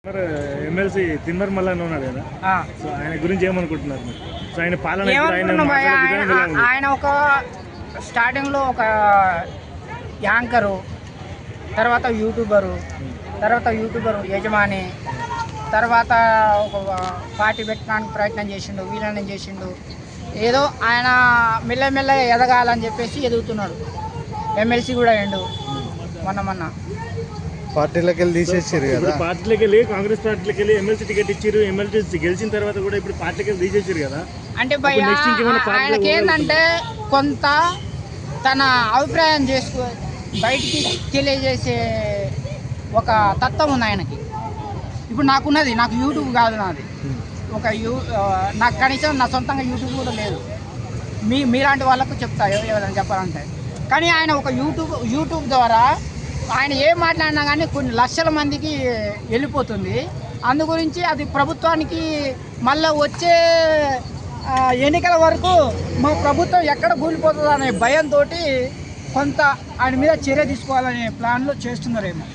మరి ఎమ్మెల్సీ తిమ్మర్ మల్లన్న ఉన్నాడు కదా, సో ఆయన గురించి ఏమనుకుంటున్నారు మీరు? సో ఆయన పాలన ఆయన ఒక స్టార్టింగ్లో ఒక యాంకరు, తర్వాత యూట్యూబరు యజమాని, తర్వాత ఒక పార్టీ పెట్టడానికి ప్రయత్నం చేసిండు, వీలనం చేసిండు. ఏదో ఆయన మెల్లమెల్లగా ఎదగాలని చెప్పేసి ఎదుగుతున్నాడు. ఎమ్మెల్సీ కూడా అయ్యిండు మొన్న పార్టీలోకి వెళ్ళి తీసేసారు కదా. పార్టీలోకి వెళ్ళి కాంగ్రెస్ పార్టీలోకి వెళ్ళి ఎమ్మెల్సీ టికెట్ ఇచ్చారు. ఎమ్మెల్సీ గెలిచిన తర్వాత కూడా ఇప్పుడు పార్టీకి వెళ్ళి తీసేసారు కదా. అంటే ఆయనకి ఏంటంటే కొంత తన అభిప్రాయం బయటికి తెలియజేసే ఒక తత్వం ఉంది ఆయనకి. ఇప్పుడు నాకు యూట్యూబ్ కాదు, నాది నాకు కనీసం నా సొంతంగా యూట్యూబ్ కూడా లేదు. మీలాంటి వాళ్ళకు చెప్తా ఏదైనా చెప్పాలంటే. కానీ ఆయన ఒక యూట్యూబ్ ద్వారా ఆయన ఏం మాట్లాడినా కానీ కొన్ని లక్షల మందికి వెళ్ళిపోతుంది. అందు గురించి అది ప్రభుత్వానికి మళ్ళీ వచ్చే ఎన్నికల వరకు మా ప్రభుత్వం ఎక్కడ కూలిపోతుందో అనే భయంతో కొంత ఆయన మీద చర్య తీసుకోవాలనే ప్లాన్లో చేస్తున్నారేమో.